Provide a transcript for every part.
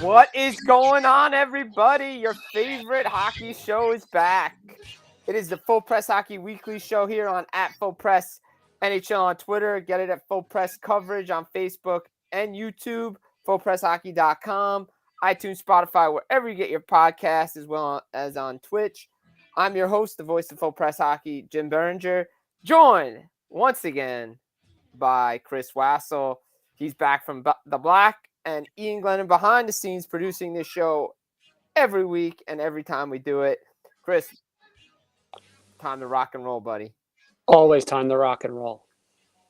What is going on, everybody? Your favorite hockey show is back. It is the Full Press Hockey Weekly Show here on @FullPress NHL on Twitter. Get it at Full Press Coverage on Facebook and YouTube, FullPressHockey.com, iTunes, Spotify, wherever you get your podcasts, as well as on Twitch. I'm your host, the voice of Full Press Hockey, Jim Berenger, joined once again by Chris Wassel. He's back from the Black, and Ian Glennon behind the scenes producing this show every week and every time we do it. Chris, time to rock and roll, buddy. Always time to rock and roll.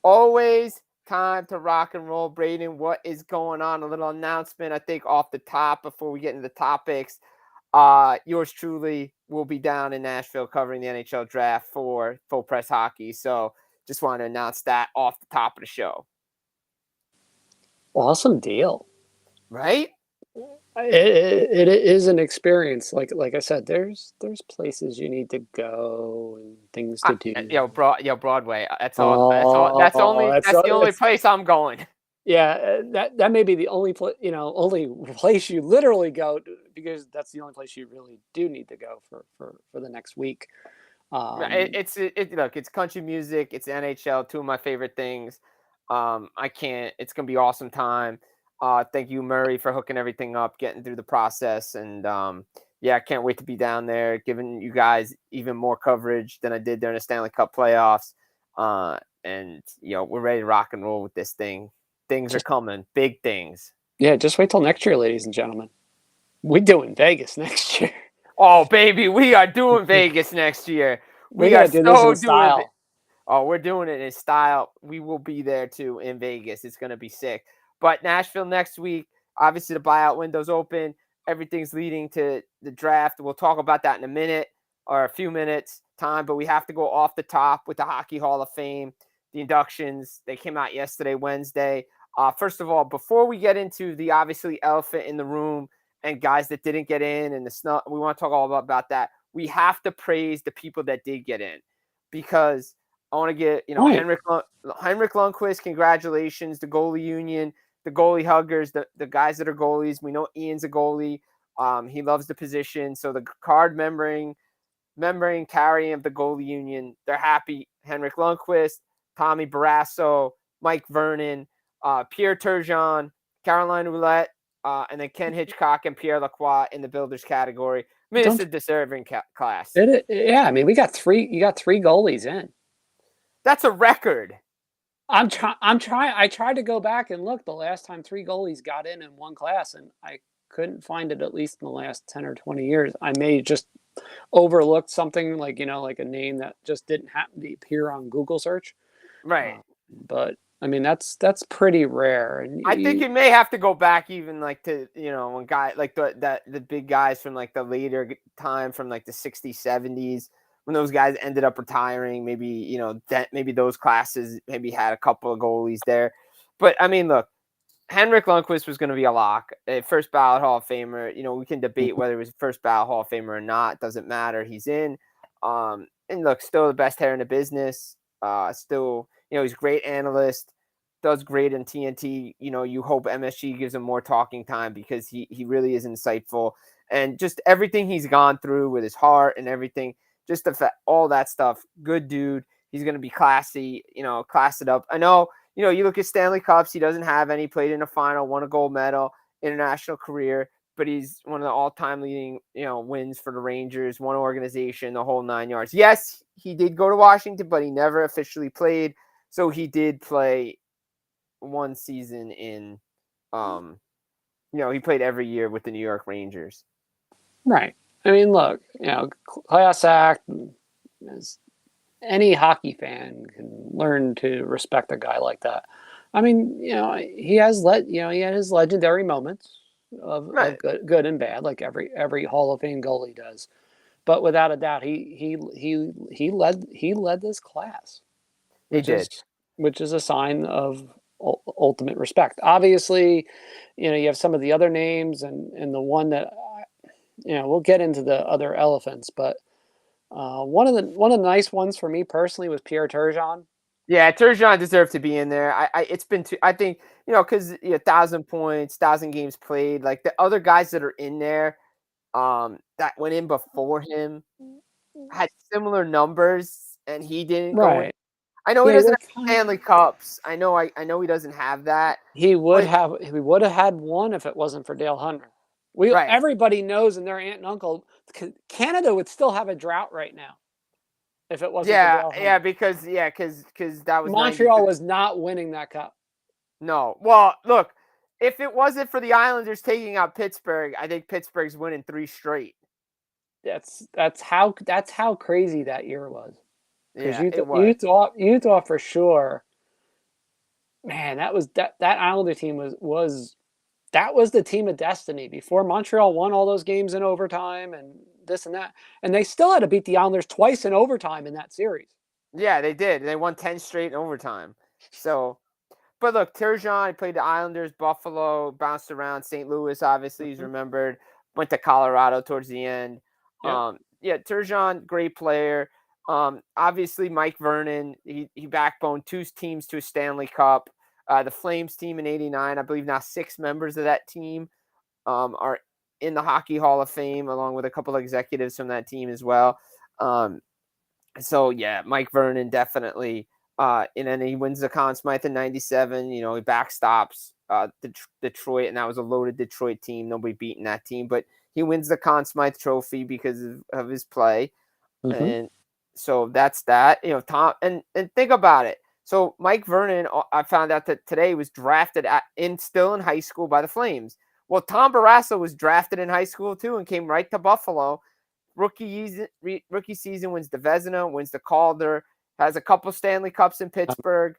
Always time to rock and roll. Braden, what is going on? A little announcement, I think, off the top before we get into the topics. Yours truly will be down in Nashville covering the NHL draft for Full Press Hockey. So just want to announce that off the top of the show. Awesome deal. Right? It is an experience. Like I said, there's places you need to go and things to do. Broadway. That's all. That's the only place I'm going. Yeah, that may be the only only place you literally go because that's the only place you really do need to go for the next week. Look, it's country music, it's NHL, two of my favorite things. It's gonna be awesome time. Thank you, Murray, for hooking everything up, getting through the process, and I can't wait to be down there, giving you guys even more coverage than I did during the Stanley Cup playoffs. And we're ready to rock and roll with this thing. Things are coming, big things. Yeah, just wait till next year, ladies and gentlemen. We're doing Vegas next year. Oh, baby, we are doing Vegas next year. We are do this in style. Oh, we're doing it in style. We will be there too in Vegas. It's gonna be sick. But Nashville next week, obviously the buyout window's open. Everything's leading to the draft. We'll talk about that in a minute or a few minutes time, but we have to go off the top with the Hockey Hall of Fame, the inductions. They came out yesterday, Wednesday. First of all, before we get into the obviously elephant in the room and guys that didn't get in and the snub, we want to talk all about that. We have to praise the people that did get in because I want to get, Henrik Lundqvist, congratulations, the goalie union, the goalie huggers, the guys that are goalies. We know Ian's a goalie. He loves the position. So the card membrane carrying of the goalie union, they're happy. Henrik Lundqvist, Tommy Barrasso, Mike Vernon, Pierre Turgeon, Caroline Ouellette, and then Ken Hitchcock and Pierre Lacroix in the builders category. I mean, it's a deserving class. I mean, you got three goalies in. That's a record. I tried to go back and look the last time three goalies got in one class, and I couldn't find it, at least in the last 10 or 20 years. I may just overlooked something like a name that just didn't happen to appear on Google search. Right. But I mean, that's pretty rare. And I think you may have to go back even like to, when guy like the big guys from like the later time from like the 60s, 70s, when those guys ended up retiring, maybe, maybe those classes maybe had a couple of goalies there. But I mean, look, Henrik Lundqvist was going to be a lock, a first ballot Hall of Famer. We can debate whether he was a first ballot Hall of Famer or not. Doesn't matter. He's in. And look, still the best hair in the business. Still, he's a great analyst, does great in TNT. You hope MSG gives him more talking time because he really is insightful. And just everything he's gone through with his heart and everything, just all that stuff. Good dude. He's going to be classy, class it up. I know, you look at Stanley Cups, he doesn't have any, played in a final, won a gold medal, international career, but he's one of the all-time leading, wins for the Rangers, one organization, the whole 9 yards. Yes, he did go to Washington, but he never officially played. So he did play one season in, he played every year with the New York Rangers. Right. I mean, look, class act, as any hockey fan can learn to respect a guy like that. I mean, he has he had his legendary moments of good and bad, like every Hall of Fame goalie does. But without a doubt, he led this class. Which is a sign of ultimate respect. Obviously, you have some of the other names and the one that we'll get into the other elephants, but one of the nice ones for me personally was Pierre Turgeon. Yeah, Turgeon deserved to be in there. It's been too. I think because 1,000 points, 1,000 games played. Like the other guys that are in there, that went in before him had similar numbers, and he didn't go in. Right. I know he Yeah, doesn't they're have kind Stanley Cups. I know he doesn't have that. he would But have he would have had one if it wasn't for Dale Hunter. right, Everybody knows, and their aunt and uncle, Canada would still have a drought right now if it wasn't for yeah, Dale yeah, Hunter. because that was Montreal 93. was not winning that cup. No, well, look, if it wasn't for the Islanders taking out Pittsburgh, I think Pittsburgh's winning 3 straight. That's how crazy that year was. Because Yeah, it was. You thought for sure, man, that Islander team was that was the team of destiny before Montreal won all those games in overtime and this and that, and they still had to beat the Islanders twice in overtime in that series. Yeah, they did. They won 10 straight in overtime. So, but look, Turgeon played the Islanders, Buffalo, bounced around St. Louis. Obviously, he's Mhm. remembered. Went to Colorado towards the end. Yep. Yeah, Turgeon, great player. Obviously, Mike Vernon, he backboned 2 teams to a Stanley Cup. The Flames team in '89, I believe now 6 members of that team are in the Hockey Hall of Fame, along with a couple of executives from that team as well. Um, so yeah, Mike Vernon definitely. And then he wins the Conn Smythe in '97. He backstops Detroit, and that was a loaded Detroit team. Nobody beating that team, but he wins the Conn Smythe Trophy because of his play, Hmm. and so that's that. Tom, and think about it. So Mike Vernon, I found out that today was drafted still in high school by the Flames. Well, Tom Barrasso was drafted in high school too and came right to Buffalo. Rookie season, wins the Vezina, wins the Calder, has a couple Stanley Cups in Pittsburgh.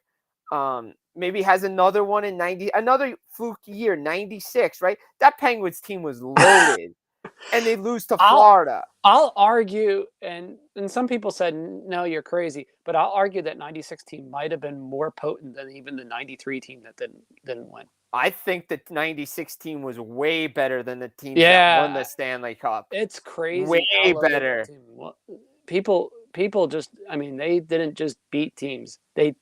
Maybe has another one in '90, another fluky year, '96, right? That Penguins team was loaded, and they lose to I'll Florida. I'll argue, and some people said no, you're crazy, but I'll argue that '96 team might have been more potent than even the '93 team that didn't win. I think the '96 team was way better than the teams that won the Yeah, Stanley Cup. it's Way crazy how loaded that better. team was. People just, I mean, they didn't just beat teams. They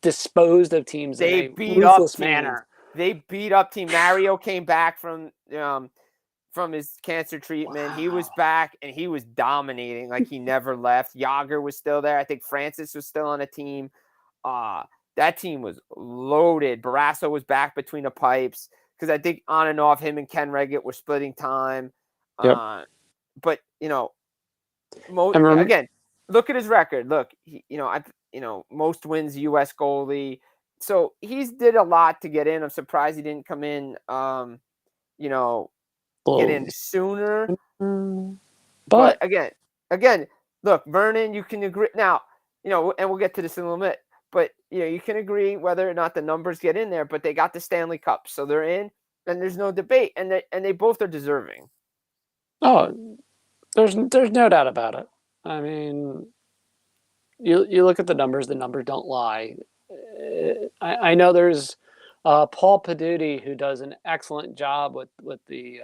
disposed of teams in They a beat up ruthless teams. manner. They beat up team. Mario came back from his cancer treatment. He was Wow. back and he was dominating like he never left. Yager was still there. I think Francis was still on the team. Uh, that team was loaded. Barrasso was back between the pipes because I think on and off him and Ken Reggett were splitting time. Yep. But And again, look at his record. Look, most wins U.S. goalie. So he's did a lot to get in. I'm surprised he didn't come in. You know, get in sooner. But but again, look, Vernon, you can agree now. And we'll get to this in a little bit. But you can agree whether or not the numbers get in there. But they got the Stanley Cup, so they're in, and there's no debate. And they both are deserving. oh, there's no doubt about it. I mean, you look at the numbers don't lie. I know there's Paul Paduti who does an excellent job with the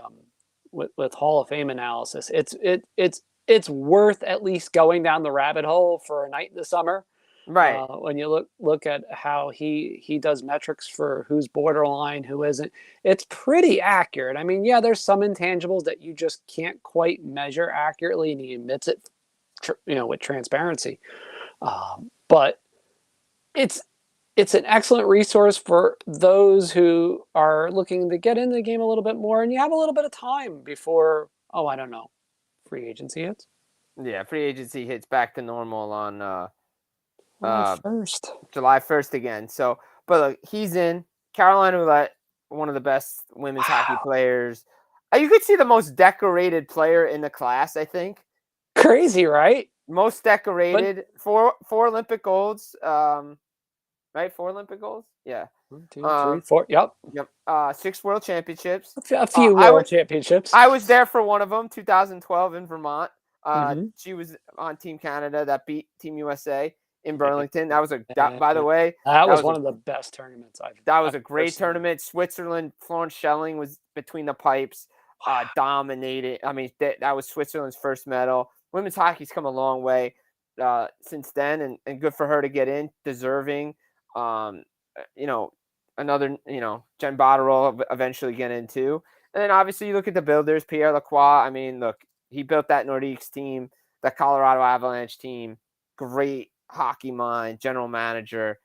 with Hall of Fame analysis. It's worth at least going down the rabbit hole for a night in the summer. Right. When you look at how he does metrics for who's borderline, who isn't, it's pretty accurate. I mean, yeah, there's some intangibles that you just can't quite measure accurately, and he admits it, with transparency. But it's it's an excellent resource for those who are looking to get into the game a little bit more, and you have a little bit of time before, oh, I don't know, free agency hits. Yeah, free agency hits back to normal on July uh 1st. July 1st again. So, but look, he's in. Carolina Roulette, one of the best women's hockey Wow. players. You could see the most decorated player in the class, I think. Crazy, right? Most But decorated, four Olympic golds. Right? 4 Olympic golds? Yeah. 1, 2, 3, Um, 4. Yep. yep. 6 world championships. A Uh, few I was world championships. I was there for one of them, 2012 in Vermont. Hmm. She was on Team Canada that beat Team USA in Burlington. By the Yeah. way, That that was was a one of the best tournaments that I've was a ever great seen. tournament. Switzerland, Florence Schelling was between the pipes, dominated. I mean, that was Switzerland's first medal. Women's hockey's come a long way. since then, and good for her to get in, deserving. You know, another, Jen Botterill eventually get into. And then obviously you look at the builders, Pierre Lacroix. I mean, look, he built that Nordiques team, that Colorado Avalanche team. Great hockey mind, general manager,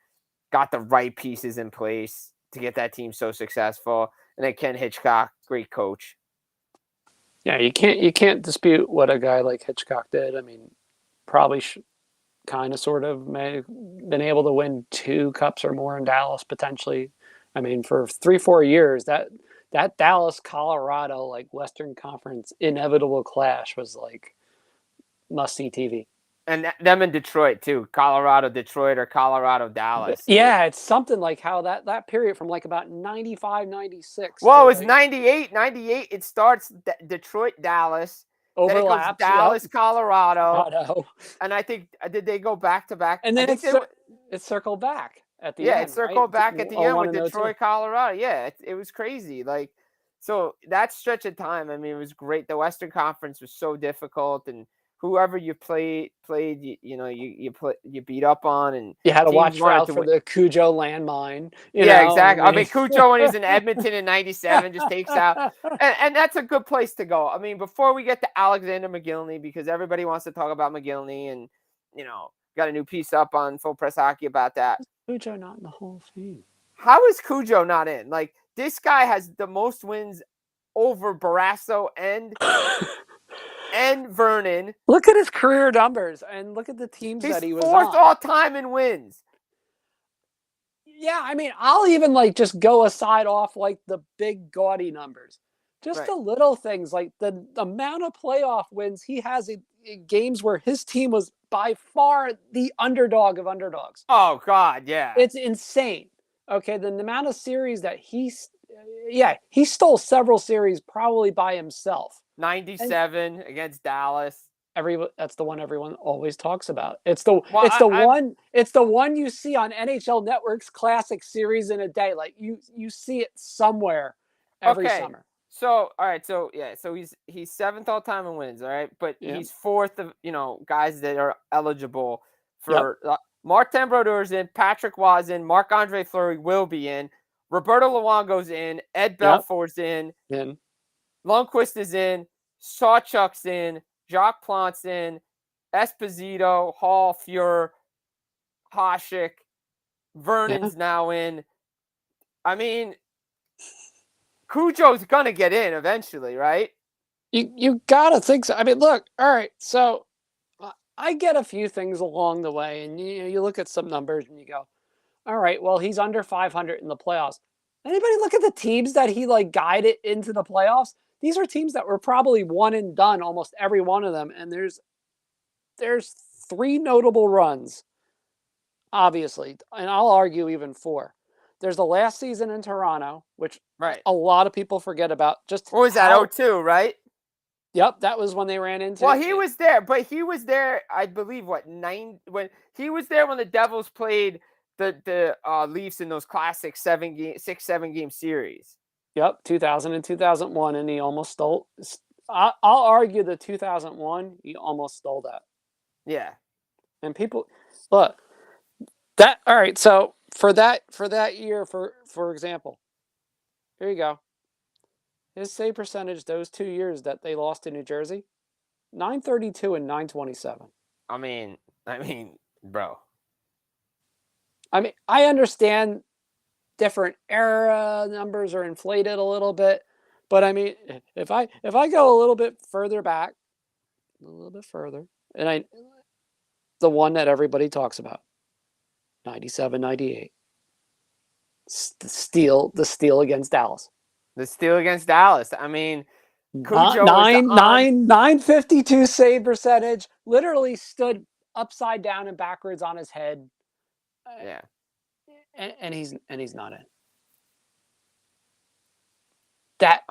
got the right pieces in place to get that team so successful. And then Ken Hitchcock, great coach. Yeah, you can't dispute what a guy like Hitchcock did. I mean, probably kind of sort of may have been able to win 2 cups or more in Dallas potentially. I mean, for 3-4 years, that Dallas Colorado like Western Conference inevitable clash was like must see TV. And them in Detroit too, Colorado Detroit or Colorado Dallas. Yeah, it's something like how that period from like about 95, 96 Well, to it was like 98. It starts Detroit, Dallas. Then it goes overlaps. Dallas, Yep, Colorado. Colorado. And I think, did they go back to back? And I then think it circled back at the yeah, it end, right? circled back at the end 01 with and 02. Detroit, Colorado. Yeah, it was crazy. Like, so that stretch of time, I mean, it was great. The Western Conference was so difficult, and whoever you played, you beat up on, and You had to teams watch wanted out to for win. the Cujo landmine. Yeah, I exactly. I mean, mean, Cujo, when he's in Edmonton in '97, just takes out, and that's a good place to go. I mean, before we get to Alexander McGillney, because everybody wants to talk about McGillney, and got a new piece up on Full Press Hockey about that. Cujo not in the Hall of Fame. How is Cujo not in? Like, this guy has the most wins over Barrasso and Vernon. Look at his career numbers and look at the teams He's that he was fourth on. all time in wins. Yeah, I mean, I'll even like just go aside off like the big gaudy numbers. Just Right. the little things like the amount of playoff wins he has in games where his team was by far the underdog of underdogs. Oh God, yeah. It's insane. Okay, the amount of series that he stole several series probably by himself. 97 against Dallas. That's the one everyone always talks about. It's the Well, it's the one you see on NHL Network's classic series in a day. Like you see it somewhere every summer. So all right, so yeah, so he's seventh all time in wins, all right, but he's fourth of guys that are eligible for. Martin Brodeur's in, Patrick Waugh in, Marc-Andre Fleury will be in, Roberto Luongo's in, Ed Belfour's in, Lundqvist is in, Sawchuk's in, Jacques Plante's in, Esposito, Hall, Fuhr, Hasek, Vernon's now in. I mean, Cujo's gonna get in eventually, right? You gotta think so. I mean, look, all right, so I get a few things along the way, and you look at some numbers and you go, all right, well, he's under 500 in the playoffs. Anybody look at the teams that he like guided into the playoffs? These are teams that were probably one and done, almost every one of them. And there's 3 notable runs, obviously, and I'll argue even 4. There's the last season in Toronto, which a lot of people forget about. Just what was that? 02, right? Yep, that was when they ran into. Well, he was there, but he was there, I believe, when he was there when the Devils played the Leafs in those classic 6-7 game series. Yep, 2000 and 2001, and he almost stole. I'll argue the 2001, he almost stole that. Yeah, and people look that. All right, so for that year, for example, here you go. His save percentage those 2 years that they lost to New Jersey, .932 and .927. I mean, bro. I mean, I understand different era numbers are inflated a little bit, but I mean, if I go a little bit further back, and the one that everybody talks about, 97, 98, the steal against Dallas. The steal against Dallas. I mean, Cujo 952 save percentage. Literally stood upside down and backwards on his head. Yeah, and he's not in. That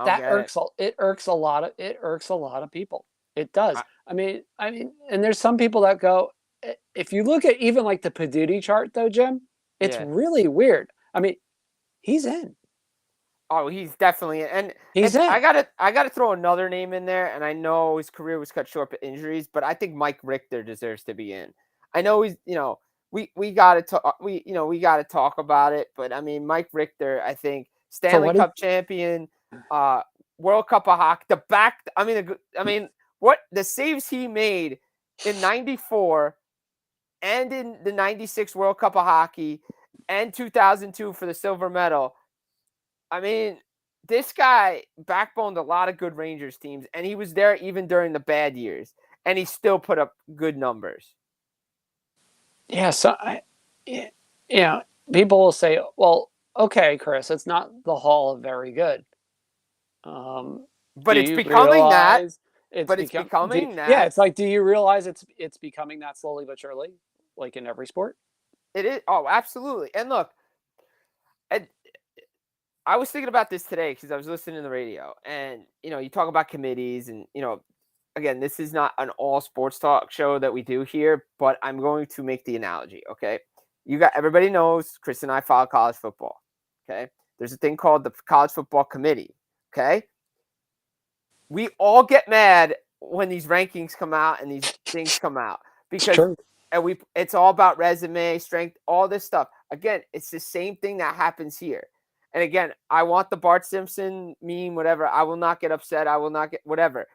irks a lot of people. It does. I mean, and there's some people that go. If you look at even like the Paduti chart, though, Jim, it's really weird. I mean, he's in. Oh, he's definitely in. And he's in. I gotta throw another name in there, and I know his career was cut short by injuries, but I think Mike Richter deserves to be in. I know he's, we got to talk, we got to talk about it. But I mean, Mike Richter, I think For Stanley what he Cup champion, World Cup of hockey, what the saves he made in '94 and in the '96 World Cup of hockey and 2002 for the silver medal. I mean, this guy backboned a lot of good Rangers teams, and he was there even during the bad years, and he still put up good numbers. Yeah, so people will say, well, okay, Chris, it's not the Hall of Very Good. Do But it's you becoming that. realize it's But it's become? becoming Yeah, that. it's like, do you realize it's becoming that slowly but surely, like in every sport? It is. Oh, absolutely. And look, I, I was thinking about this today because I was listening to the radio, and you talk about committees, and again, this is not an all sports talk show that we do here, but I'm going to make the analogy. Okay, everybody knows Chris and I follow college football. Okay, there's a thing called the college football committee. Okay, we all get mad when these rankings come out and these things come out It's because true. it's all about resume, strength, all this stuff. Again, it's the same thing that happens here. And again, I want the Bart Simpson meme, whatever. I will not get upset. I will not get whatever.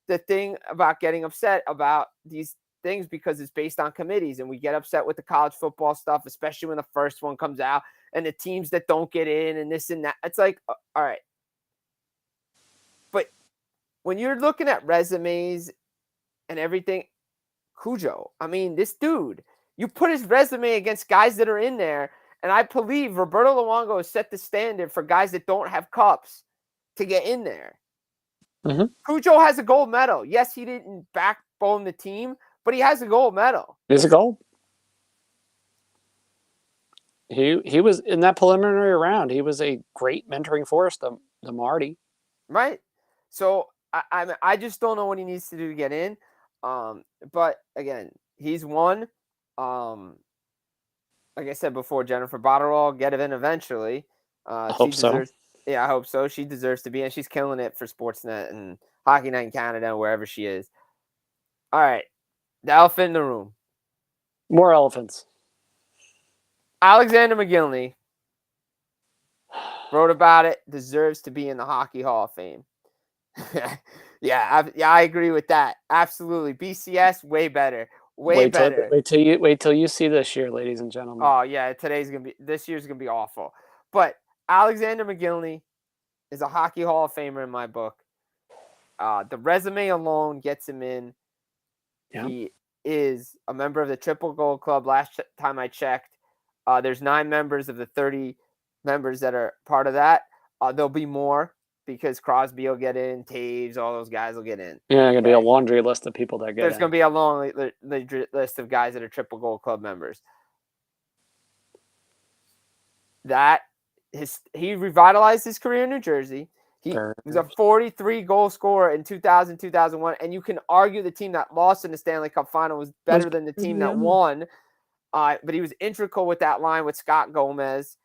The thing about getting upset about these things because it's based on committees, and we get upset with the college football stuff, especially when the first one comes out and the teams that don't get in and this and that. It's like, all right. But when you're looking at resumes and everything, Cujo, I mean, this dude, you put his resume against guys that are in there, and I believe Roberto Luongo has set the standard for guys that don't have cups to get in there. Mm-hmm. Cujo has a gold medal. Yes, he didn't backbone the team, but he has a gold medal. Is it gold? He was in that preliminary round. He was a great mentoring force to Marty. Right. So I just don't know what he needs to do to get in. But again, he's won. Like I said before, Jennifer Botterill get it in eventually. I She hope so. deserves. Yeah, I hope so. She deserves to be, and she's killing it for Sportsnet and Hockey Night in Canada and wherever she is. All right, the elephant in the room. More elephants. Alexander McGillney wrote about it. Deserves to be in the Hockey Hall of Fame. I agree with that. Absolutely. BCS way better. Way better. Wait till you see this year, ladies and gentlemen. Oh yeah, this year's gonna be awful. But Alexander McGillney is a Hockey Hall of Famer in my book. The resume alone gets him in. Yeah. He is a member of the Triple Gold Club. Last time I checked, there's 9 members of the 30 members that are part of that. There'll be more because Crosby will get in, Taves, all those guys will get in. Yeah, gonna be a laundry list of people that get There's in. going to be a long list of guys that are Triple Gold Club members. He revitalized his career in New Jersey. He was a 43 goal scorer in 2000, 2001, and you can argue the team that lost in the Stanley Cup final was better than the team that won. But he was integral with that line with Scott Gomez.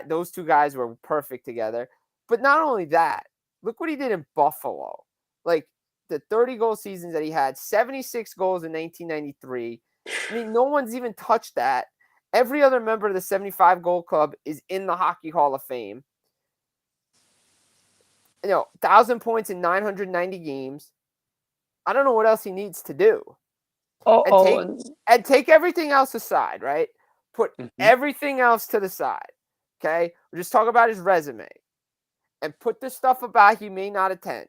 Those two guys were perfect together. But not only that, look what he did in Buffalo. Like the 30-goal seasons that he had, 76 goals in 1993. I mean, no one's even touched that. Every other member of the 75-goal club is in the Hockey Hall of Fame. 1,000 points in 990 games. I don't know what else he needs to do. And take everything else aside, right? Put everything else to the side. Okay? We're just talking about his resume. And put the stuff about he may not attend.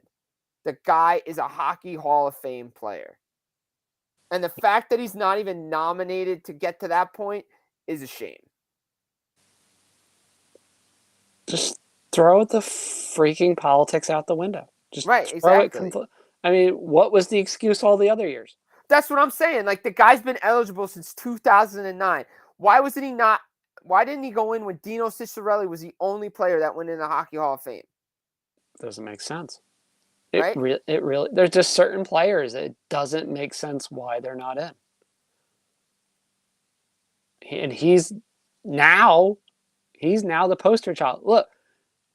The guy is a Hockey Hall of Fame player. And the fact that he's not even nominated to get to that point is a shame. Just throw the freaking politics out the window. Just right, exactly. I mean, what was the excuse all the other years? That's what I'm saying. Like the guy's been eligible since 2009. Why didn't he go in when Dino Ciccarelli was the only player that went in the Hockey Hall of Fame? Doesn't make sense. Right? It really there's just certain players it doesn't make sense why they're not in. And he's now the poster child. Look,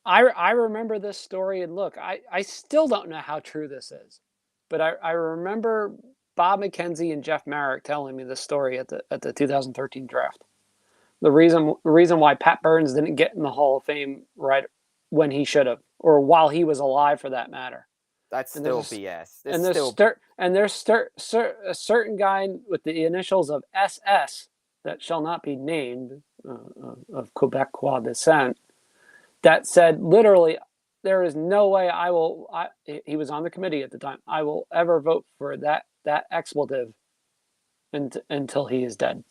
I remember this story, and look, I still don't know how true this is, but I remember Bob McKenzie and Jeff Marek telling me this story at the 2013 draft. The reason why Pat Burns didn't get in the Hall of Fame right when he should have, or while he was alive, for that matter. That's And still there's BS. and there's a certain guy with the initials of SS that shall not be named, of Quebecois descent, that said literally, there is no way he was on the committee at the time. I will ever vote for that expletive until he is dead.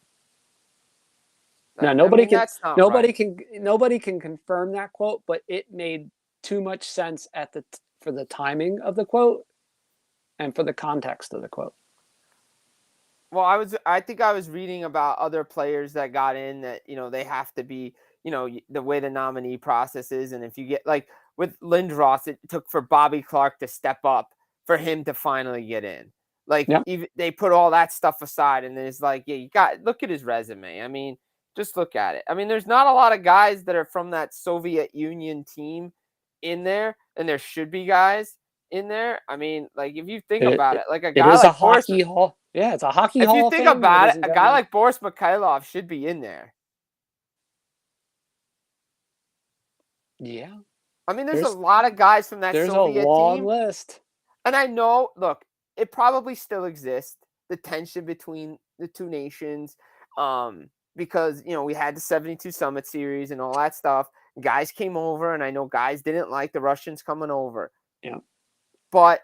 Now that's not right. nobody can confirm that quote, but it made too much sense for the timing of the quote and for the context of the quote. Well, I think I was reading about other players that got in that, they have to be, the way the nominee process is. And if you get like with Lindros, it took for Bobby Clark to step up for him to finally get in. Like, Yeah. even they put all that stuff aside, and then it's like, yeah, look at his resume. I mean, just look at it. I mean, there's not a lot of guys that are from that Soviet Union team in there, and there should be guys in there. I mean, like, if you think about it, like a guy like Boris, hall. Yeah, it's a hockey if hall you of think fame, about ladies it, and a guy gentlemen. like Boris Mikhailov should be in there. Yeah. I mean, there's a lot of guys from that There's Soviet a long team. list. And I know, look, it probably still exists, the tension between the two nations, because, we had the 72 Summit Series and all that stuff. Guys came over, and I know guys didn't like the Russians coming over. Yeah. But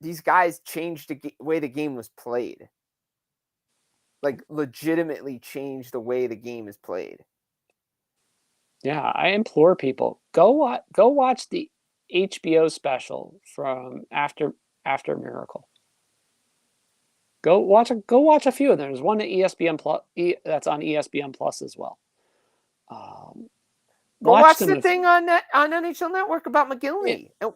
these guys changed the way the game was played. Like, legitimately changed the way the game is played. Yeah, I implore people, go watch the HBO special from after Miracle. Go watch a few of them. There's one at ESPN Plus that's on ESPN Plus as well. Go watch the thing on NHL Network about McGillney and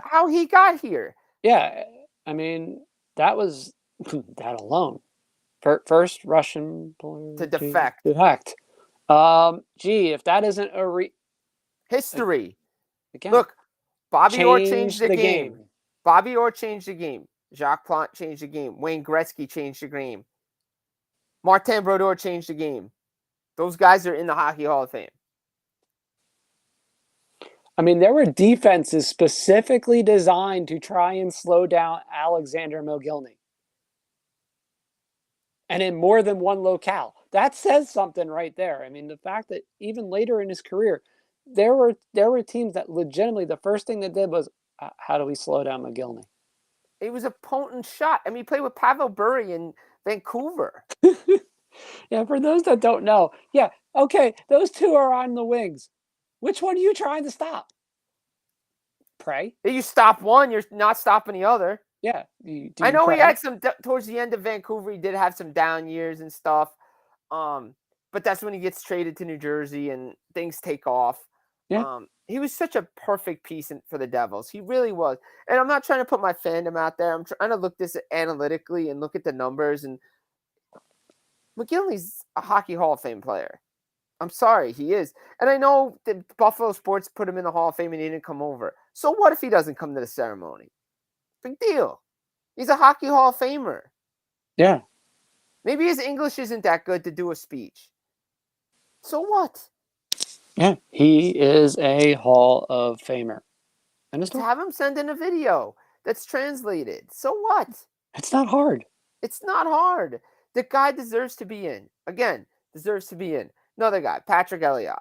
how he got here. Yeah, I mean, that was that alone. First Russian player to defect. If that isn't a history. Again, look, Bobby Orr changed the game. Bobby Orr changed the game. Jacques Plante changed the game. Wayne Gretzky changed the game. Martin Brodeur changed the game. Those guys are in the Hockey Hall of Fame. I mean, there were defenses specifically designed to try and slow down Alexander Mogilny. And in more than one locale. That says something right there. I mean, the fact that even later in his career, there were teams that legitimately the first thing they did was, how do we slow down Mogilny? It was a potent shot. I mean, he played with Pavel Bure in Vancouver. Yeah, for those that don't know, yeah, okay, those two are on the wings. Which one are you trying to stop? Pray. If you stop one, you're not stopping the other. Yeah. I know he had some, towards the end of Vancouver, he did have some down years and stuff. But that's when he gets traded to New Jersey and things take off. Yeah. He was such a perfect piece for the Devils. He really was. And I'm not trying to put my fandom out there. I'm trying to look this analytically and look at the numbers. And McGillney's a Hockey Hall of Fame player. I'm sorry, he is. And I know that Buffalo Sports put him in the Hall of Fame and he didn't come over. So what if he doesn't come to the ceremony? Big deal. He's a Hockey Hall of Famer. Yeah. Maybe his English isn't that good to do a speech. So what? Yeah, he is a Hall of Famer. And just have him send in a video that's translated. So what? It's not hard. It's not hard. The guy deserves to be in. Again, deserves to be in. Another guy, Patrick Elias.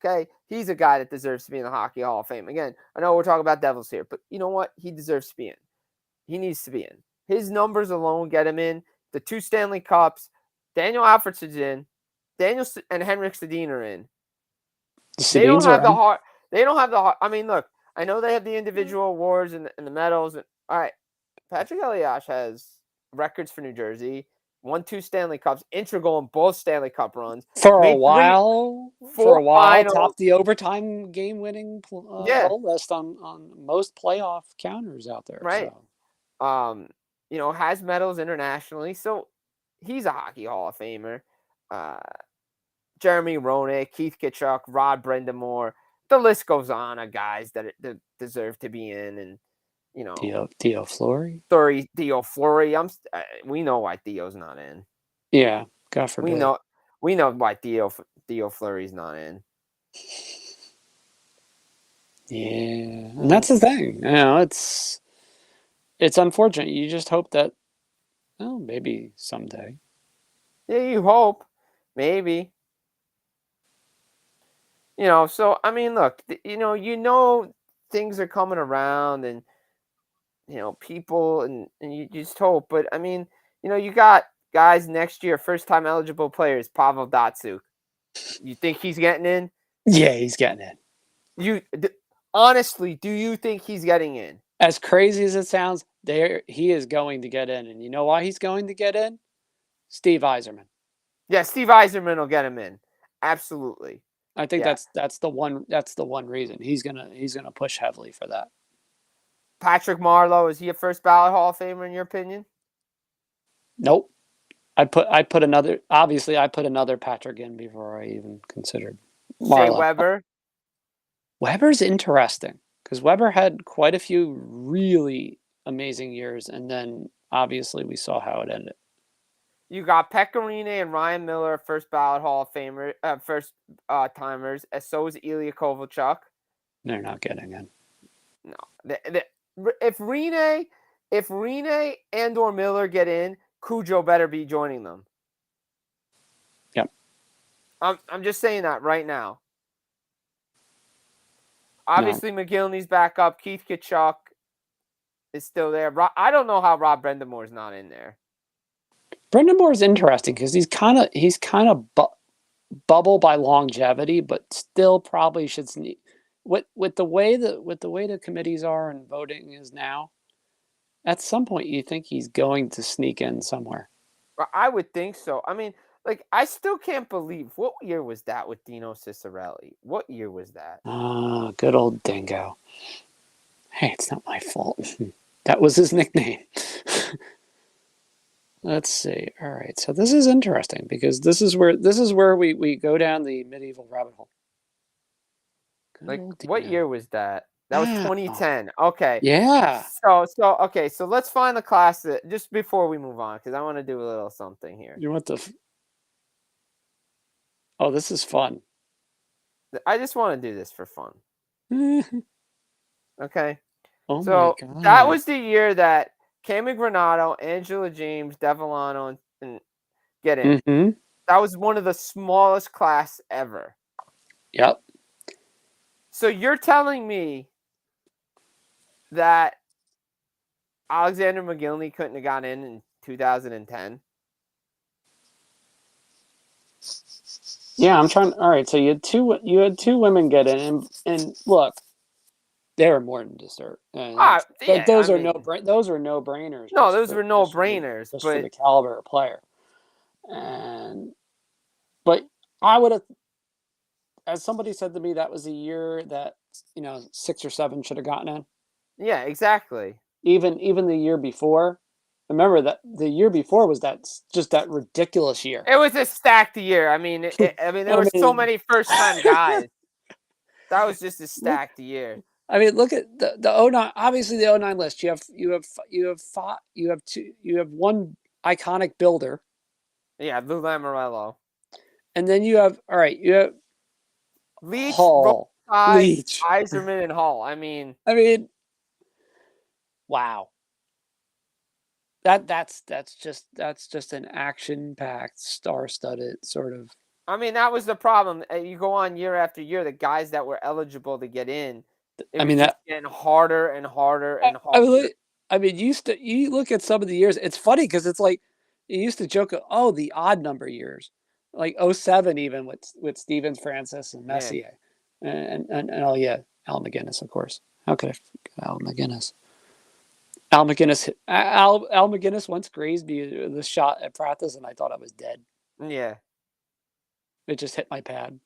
Okay? He's a guy that deserves to be in the Hockey Hall of Fame. Again, I know we're talking about Devils here, but you know what? He deserves to be in. He needs to be in. His numbers alone get him in. The 2 Stanley Cups. Daniel Alfredsson's in. Daniel and Henrik Sedin are in. They don't have the heart. They don't have the heart. I mean, look, I know they have the individual awards and the medals. All right. Patrick Elias has records for New Jersey. Won 2 Stanley Cups. Integral in both Stanley Cup runs. For a while, topped the overtime game-winning goal list on most playoff counters out there. Right. So. Has medals internationally. So he's a Hockey Hall of Famer. Jeremy Roenick, Keith Kitchuk, Rod Brindamore. The list goes on of guys that deserve to be in. And you know, Theo Fleury. Theo Fleury. We know why Theo's not in. Yeah, God forbid. We know why Theo Fleury's not in. Yeah, and that's the thing. It's unfortunate. You just hope that, well, maybe someday. Yeah, you hope, maybe. So I mean, look, things are coming around, and people, and you just hope. But I mean, you got guys next year, first time eligible players, Pavel Datsuk. You think he's getting in? Yeah, he's getting in. Honestly, do you think he's getting in? As crazy as it sounds, he is going to get in, and you know why he's going to get in? Steve Yzerman. Yeah, Steve Yzerman will get him in. Absolutely. I think Yeah. that's the one reason he's gonna push heavily for that. Patrick Marleau, is he a first ballot Hall of Famer in your opinion? Nope. I put another Patrick in before I even considered Shea Marleau. Weber. Weber's interesting because Weber had quite a few really amazing years, and then obviously we saw how it ended. You got Pecorine and Ryan Miller, first ballot Hall of Famer, first timers. And so is Ilya Kovalchuk. They're not getting in. No, if Rene and or Miller get in, Cujo better be joining them. Yep. I'm just saying that right now. No. Obviously, McGillney's back up. Keith Kachuk is still there. I don't know how Rob Brendamore's not in there. Brendan Moore is interesting because he's kind of bubble by longevity, but still probably should sneak. With the way the committees are and voting is now, at some point you think he's going to sneak in somewhere. I would think so. I mean, like, I still can't believe, what year was that with Dino Ciccarelli? What year was that? Ah, good old Dingo. Hey, it's not my fault. That was his nickname. Let's see. All right, so this is interesting because this is where we go down the medieval rabbit hole. Good Like, old what Dino. year was that? That was Wow. 2010. Okay. Yeah. So let's find the class that, just before we move on, because I want to do a little something here. You want Oh, this is fun. I just want to do this for fun. Okay. Oh So my god. that was the year that Cami Granato, Angela James, Devillano, and get in. Mm-hmm. That was one of the smallest class ever. Yep. So you're telling me that Alexander McGillney couldn't have got in 2010? Yeah, I'm trying. All right, so you had two women get in, and look, they were more than deserved. Yeah, Those are those are no brainers. No, those were no brainers, just for but the caliber of player. But I would have, as somebody said to me, that was a year that 6 or 7 should have gotten in. yeah, exactly. Even the year before. Remember that the year before was just that ridiculous year. It was a stacked year. I mean, there were so many first-time guys. That was just a stacked year. I mean, look at the 09. Obviously, the 09 list. You have one iconic builder. Yeah, Lou Lamoriello. And then you have Leach, Hall, Leach, Yzerman, and Hall. I mean, wow. That's just an action-packed, star-studded sort of. I mean, that was the problem. You go on year after year, the guys that were eligible to get in, it was just getting harder and harder and harder. You look at some of the years. It's funny because it's like you used to joke, oh, the odd number years, like 07 even with Stevens, Francis, and Messier, and oh yeah, Al McGinnis, of course. How could I forget Al McGinnis? Al McGinnis once grazed me the shot at practice, and I thought I was dead. Yeah, it just hit my pad.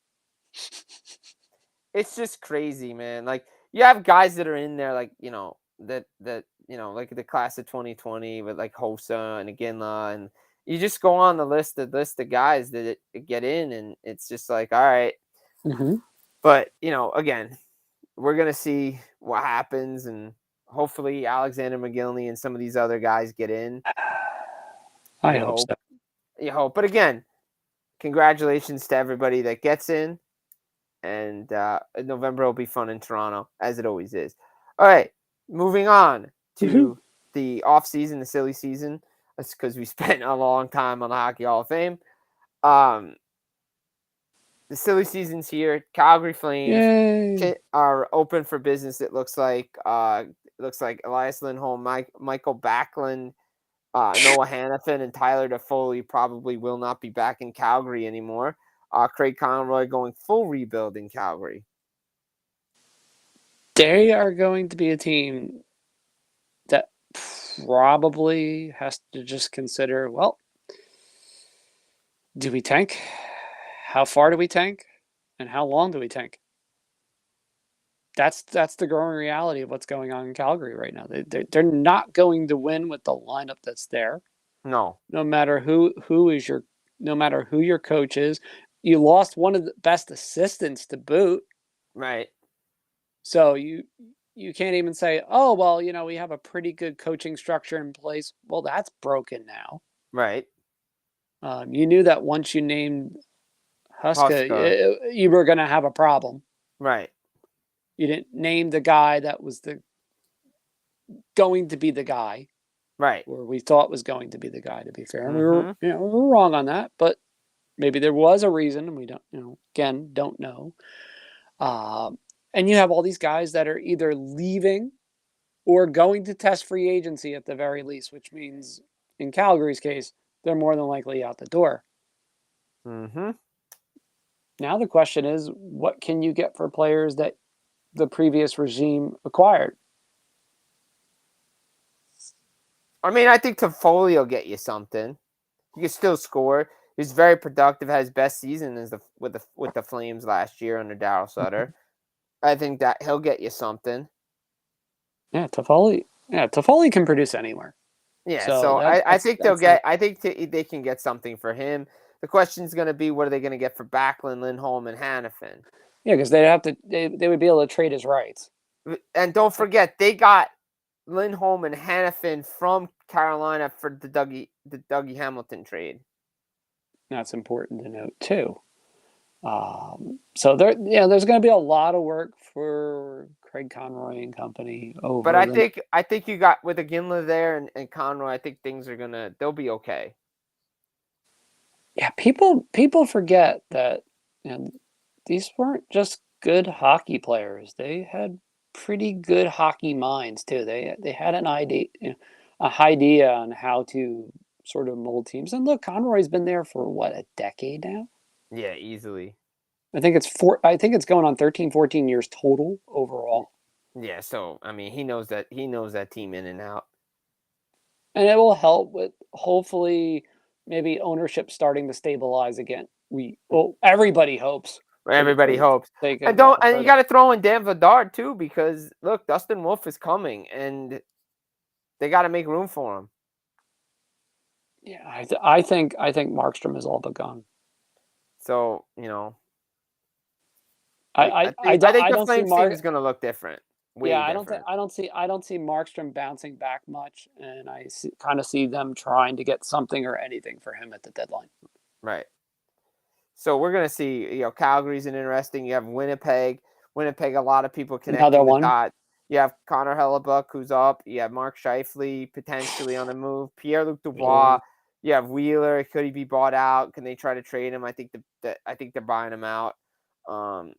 It's just crazy, man. Like, you have guys that are in there, like, that like the class of 2020 with like Hossa and Aginla, and you just go on the list of guys that get in, and it's just like, all right. Mm-hmm. But again, we're gonna see what happens, and hopefully Alexander McGillney and some of these other guys get in. I You hope hope. so. You hope. But again, congratulations to everybody that gets in. And November will be fun in Toronto, as it always is. All right, moving on Woohoo. to the off season, the silly season. That's because we spent a long time on the Hockey Hall of Fame. The silly season's here. Calgary Flames Yay. are open for business. It looks like Elias Lindholm, Michael Backlund, Noah Hannafin, and Tyler Toffoli probably will not be back in Calgary anymore. Craig Conroy going full rebuild in Calgary. They are going to be a team that probably has to just consider, well, do we tank? How far do we tank? And how long do we tank? That's the growing reality of what's going on in Calgary right now. They're not going to win with the lineup that's there. No. No matter no matter who your coach is. You lost one of the best assistants to boot. Right. So you can't even say, oh well, we have a pretty good coaching structure in place. Well, that's broken now. Right. You knew that once you named Huska. Huska, you were going to have a problem. Right. You didn't name the guy that was going to be the guy, Right. or we thought was going to be the guy. To be fair, and we were Mm-hmm. we were wrong on that, but maybe there was a reason, and we don't know. And you have all these guys that are either leaving or going to test free agency at the very least, which means in Calgary's case, they're more than likely out the door. Mm-hmm. Now the question is, what can you get for players that the previous regime acquired? I mean, I think Toffoli will get you something. He can still score. He's very productive. Had his best season with the Flames last year under Daryl Sutter. I think that he'll get you something. Yeah, Toffoli can produce anywhere. Yeah, So so I think they'll that's the get. I think they can get something for him. The question is going to be, what are they going to get for Backlund, Lindholm, and Hannafin? yeah, because they would be able to trade his rights. And don't forget, they got Lindholm and Hannafin from Carolina for the Dougie Hamilton trade. That's important to note too. So there's going to be a lot of work for Craig Conroy and company But over I the. think you got with Ginla there and Conroy. I think they'll be okay. Yeah, people forget that these weren't just good hockey players. They had pretty good hockey minds too. They had an idea on how to sort of mold teams. And look, Conroy's been there for what, a decade now? Yeah, easily. I think it's going on 13, 14 years total overall. Yeah, so I mean, he knows that team in and out. And it will help with hopefully maybe ownership starting to stabilize again. Everybody hopes Everybody for hopes. sake And of don't and you further. got to throw in Dan Vidard too, because look, Dustin Wolf is coming and they got to make room for him. Yeah, I think Markstrom is all but gone. So, I think I the don't see Flames team is Mark. going to look different. Yeah, Way different. I don't see Markstrom bouncing back much, and kind of see them trying to get something or anything for him at the deadline. Right. So we're going to see, Calgary's an interesting. You have Winnipeg. Winnipeg, a lot of people Another connecting the one. dots. You have Connor Hellebuck, who's up. You have Mark Scheifele potentially on the move. Pierre-Luc Dubois. You have Wheeler. Could he be bought out? Can they try to trade him? I think I think they're buying him out. And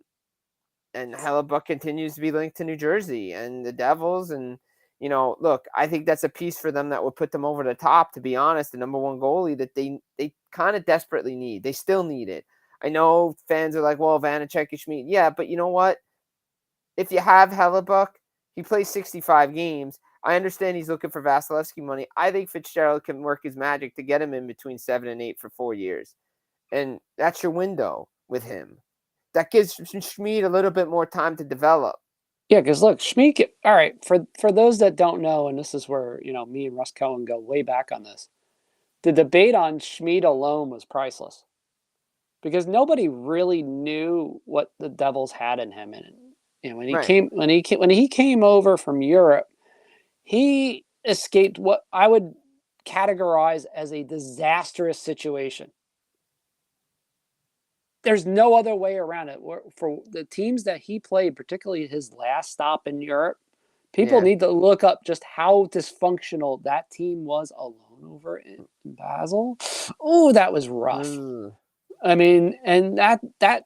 Hellebuck continues to be linked to New Jersey and the Devils. And, look, I think that's a piece for them that would put them over the top, to be honest, the number one goalie that they kind of desperately need. They still need it. I know fans are like, well, Vanacek and Schmid. Yeah, but you know what? If you have Hellebuck, he plays 65 games. I understand he's looking for Vasilevsky money. I think Fitzgerald can work his magic to get him in between 7 and 8 for 4 years. And that's your window with him. That gives Schmid a little bit more time to develop. Yeah, because look, Schmeek. All right, for those that don't know, and this is where me and Russ Cohen go way back on this. The debate on Schmid alone was priceless, because nobody really knew what the Devils had in him. And when he Right. came over from Europe, he escaped what I would categorize as a disastrous situation. There's no other way around it. For the teams that he played, particularly his last stop in Europe, people Yeah. need to look up just how dysfunctional that team was alone over in Basel. Oh, that was rough. Ooh. I mean, and that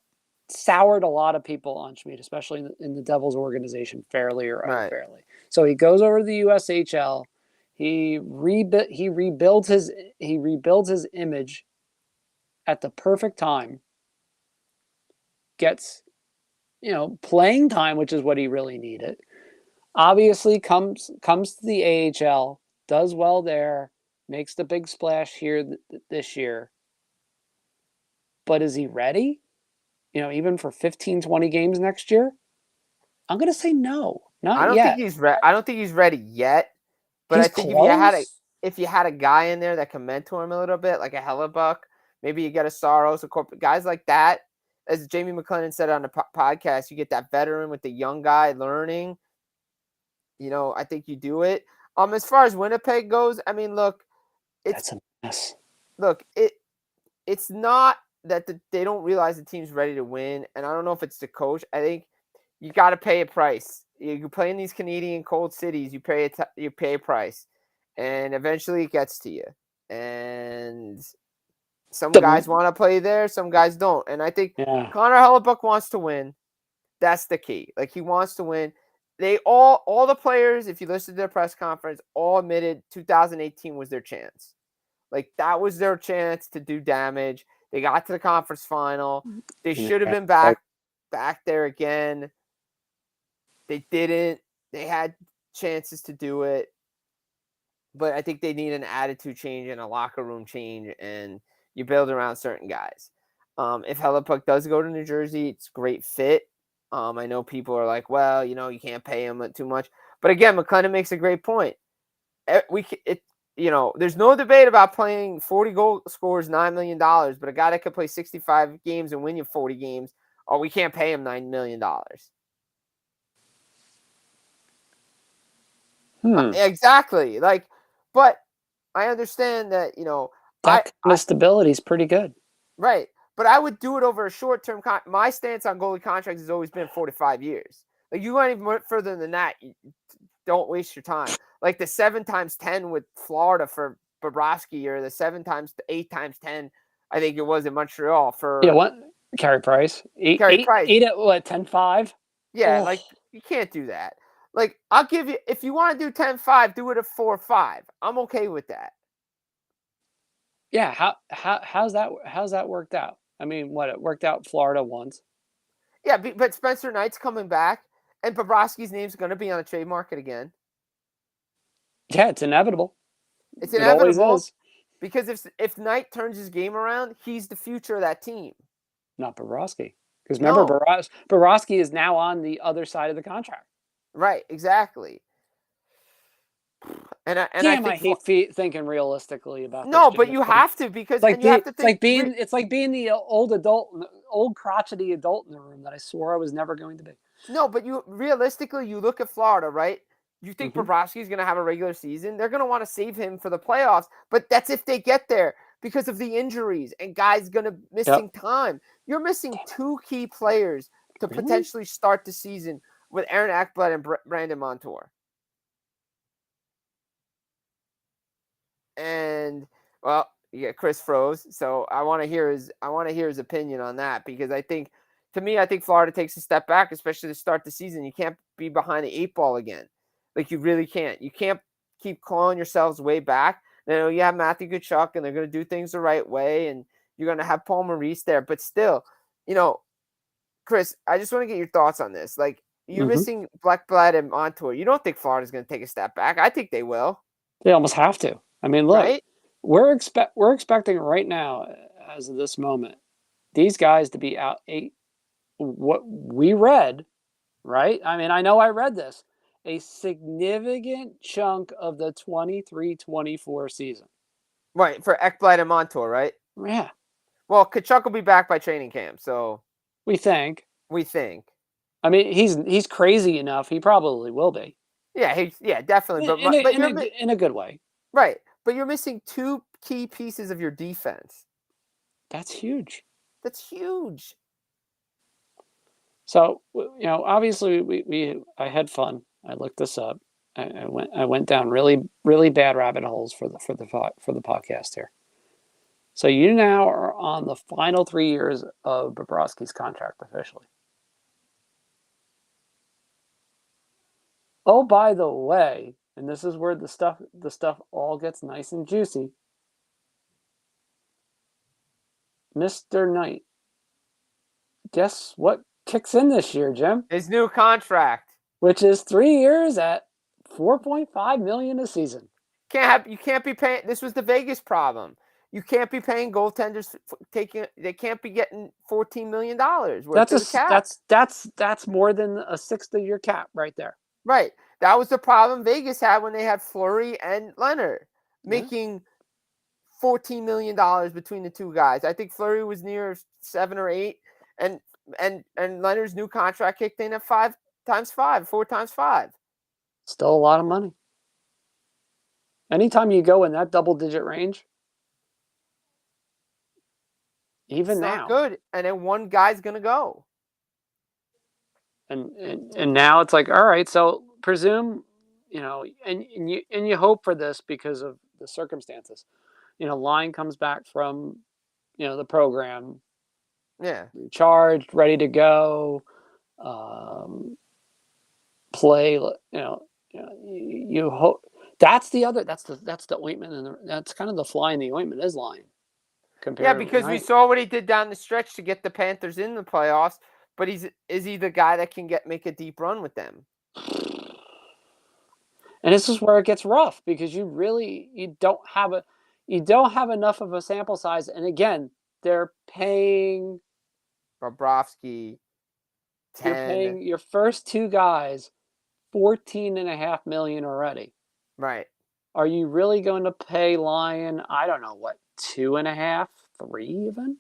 soured a lot of people on Schmid, especially in the Devils organization, fairly or Right. unfairly. So he goes over to the USHL. He rebuilds his image at the perfect time. Gets playing time, which is what he really needed. Obviously, comes to the AHL, does well there, makes the big splash here this year. But is he ready? Even for 15, 20 games next year? I'm going to say no, I not don't think yet. he's ready. I don't think he's ready yet. But I He's think if close. you had a guy in there that can mentor him a little bit, like a Hellebuck, maybe you get a Saros, guys like that. As Jamie McLennan said on the podcast, you get that veteran with the young guy learning. I think you do it. As far as Winnipeg goes, I mean, look, That's a mess. look, it's not that they don't realize the team's ready to win, and I don't know if it's the coach. I think you got to pay a price. You play in these Canadian cold cities, you pay a price, and eventually it gets to you. And some guys want to play there, some guys don't. And I think Connor Hellebuck wants to win. That's the key. Like, he wants to win. They all the players, if you listen to their press conference, all admitted 2018 was their chance. Like, that was their chance to do damage. They got to the conference final. They should have been back there again. They didn't. They had chances to do it. But I think they need an attitude change and a locker room change, and you build around certain guys. If Hellebuck does go to New Jersey, it's a great fit. I know people are like, well, you can't pay him too much. But again, McLennan makes a great point. There's no debate about playing 40 goal scorers $9 million, but a guy that could play 65 games and win you 40 games, we can't pay him $9 million. Exactly. But I understand that, that kind of stability is pretty good. Right. But I would do it over a short-term my stance on goalie contracts has always been 4 to 5 years. Like, you went even further than that. Don't waste your time. Like the 7x10 with Florida for Bobrovsky, or the 8x10, I think it was in Montreal for what? Carey Price. Eight at what, 10-5? Yeah, like, you can't do that. Like, I'll give you, if you want to do 10-5, do it at 4-5. I'm okay with that. Yeah, how's that worked out? I mean, it worked out Florida once. Yeah, but Spencer Knight's coming back, and Bobrovsky's name's going to be on the trade market again. Yeah, it's inevitable. It's inevitable. It always is. Because if Knight turns his game around, he's the future of that team. Not Bobrovsky. Because remember, Bobrovsky is now on the other side of the contract. Right, exactly. And I hate thinking realistically about this. No, but you have to, because you have to think. It's like being the old crotchety adult in the room that I swore I was never going to be. No, but you look at Florida, right? You think Bobrovsky's going to have a regular season? They're going to want to save him for the playoffs, but that's if they get there, because of the injuries and guys going to missing time. You're missing 2 key players to potentially start the season with Aaron Ekblad and Brandon Montour. And Chris froze, so I want to hear his opinion on that, because I think Florida takes a step back, especially to start the season. You can't be behind the 8 ball again. Like, you really can't. You can't keep clawing yourselves way back. You have Matthew Tkachuk, and they're going to do things the right way, and you're going to have Paul Maurice there. But still, Chris, I just want to get your thoughts on this. Like, you're missing Ekblad and Montour. You don't think Florida's going to take a step back? I think they will. They almost have to. I mean, look, right? we're expecting right now, as of this moment, these guys to be out what we read, right? I mean, I know I read this, a significant chunk of the 23-24 season. Right, for Ekblad and Montour, right? Yeah. Well, Tkachuk will be back by training camp, so we think. I mean, he's crazy enough. He probably will be. Yeah, definitely. In a good way. Right, but you're missing two key pieces of your defense. That's huge. That's huge. So obviously I had fun. I looked this up. I went down really bad rabbit holes for the podcast here. So you now are on the final 3 years of Bobrovsky's contract officially. Oh, by the way, and this is where the stuff all gets nice and juicy. Mr. Knight, guess what kicks in this year, Jim? His new contract, which is 3 years at $4.5 million a season. You can't be paying. This was the Vegas problem. You can't be paying goaltenders they can't be getting $14 million worth of the cap. That's more than a sixth of your cap right there. Right. That was the problem Vegas had when they had Fleury and Leonard making $14 million between the two guys. I think Fleury was near 7 or 8, and Leonard's new contract kicked in at 4 times 5. Still a lot of money. Anytime you go in that double-digit range, even it's now, not good. And then one guy's gonna go. And now it's like, all right, so presume, and you hope for this because of the circumstances. Line comes back from, the program, recharged, ready to go, play. You hope that's the ointment, and that's kind of the fly in the ointment is Line. Because we saw what he did down the stretch to get the Panthers in the playoffs. But is he the guy that can make a deep run with them? And this is where it gets rough because you don't have enough of a sample size. And again, they're paying Bobrovsky 10. You're paying your first two guys $14.5 million already. Right. Are you really going to pay Lyon? I don't know what, 2.5, 3 even.